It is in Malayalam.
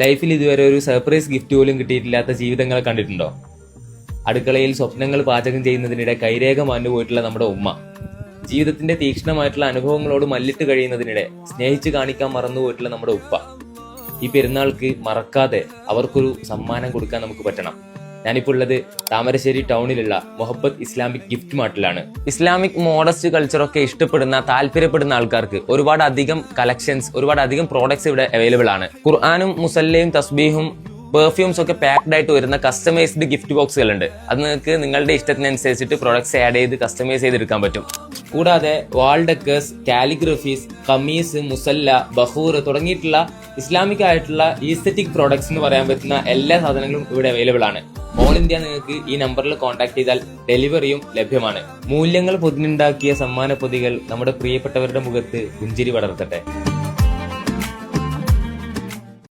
ലൈഫിൽ ഇതുവരെ ഒരു സർപ്രൈസ് ഗിഫ്റ്റ് പോലും കിട്ടിയിട്ടില്ലാത്ത ജീവിതങ്ങളെ കണ്ടിട്ടുണ്ടോ? അടുക്കളയിൽ സ്വപ്നങ്ങൾ പാചകം ചെയ്യുന്നതിനിടെ കൈരേഖ മാഞ്ഞു പോയിട്ടുള്ള നമ്മുടെ ഉമ്മ, ജീവിതത്തിന്റെ തീക്ഷ്ണമായിട്ടുള്ള അനുഭവങ്ങളോട് മല്ലിട്ട് കഴിയുന്നതിനിടെ സ്നേഹിച്ചു കാണിക്കാൻ മറന്നുപോയിട്ടുള്ള നമ്മുടെ ഉപ്പ. ഈ പെരുന്നാൾക്ക് മറക്കാതെ അവർക്കൊരു സമ്മാനം കൊടുക്കാൻ നമുക്ക് പറ്റണം. ഞാനിപ്പോൾ ഉള്ളത് താമരശ്ശേരി ടൗണിലുള്ള മുഹബത്ത് ഇസ്ലാമിക് ഗിഫ്റ്റ് മാർട്ടിലാണ്. ഇസ്ലാമിക് മോഡസ്റ്റ് കൾച്ചറൊക്കെ ഇഷ്ടപ്പെടുന്ന, താല്പര്യപ്പെടുന്ന ആൾക്കാർക്ക് ഒരുപാട് അധികം കളക്ഷൻസ്, ഒരുപാട് അധികം പ്രോഡക്ട്സ് ഇവിടെ അവൈലബിൾ ആണ്. ഖുർആനും മുസല്ലയും തസ്ബീഹും പെർഫ്യൂംസ് ഒക്കെ പാക്ഡ് ആയിട്ട് വരുന്ന കസ്റ്റമൈസ്ഡ് ഗിഫ്റ്റ് ബോക്സുകൾ ഉണ്ട്. അത് നിങ്ങൾക്ക് നിങ്ങളുടെ ഇഷ്ടത്തിനനുസരിച്ചിട്ട് പ്രോഡക്ട്സ് ആഡ് ചെയ്ത് കസ്റ്റമൈസ് ചെയ്തെടുക്കാൻ പറ്റും. കൂടാതെ വാൾ ഡെക്കേഴ്സ്, കാലിഗ്രഫീസ്, കമീസ്, മുസല്ല, ബഹൂർ തുടങ്ങിയിട്ടുള്ള ഇസ്ലാമിക് ആയിട്ടുള്ള ഈസ്തെറ്റിക് പ്രോഡക്ട്സ് എന്ന് പറയാൻ പറ്റുന്ന എല്ലാ സാധനങ്ങളും ഇവിടെ അവൈലബിൾ ആണ്. ഓൾ ഇന്ത്യ നിങ്ങൾക്ക് ഈ നമ്പറിൽ കോൺടാക്ട് ചെയ്താൽ ഡെലിവറിയും ലഭ്യമാണ്. മൂല്യങ്ങൾ പൊതിഞ്ഞുണ്ടാക്കിയ സമ്മാന പൊതികൾ നമ്മുടെ പ്രിയപ്പെട്ടവരുടെ മുഖത്ത് പുഞ്ചിരി പടർത്തട്ടെ.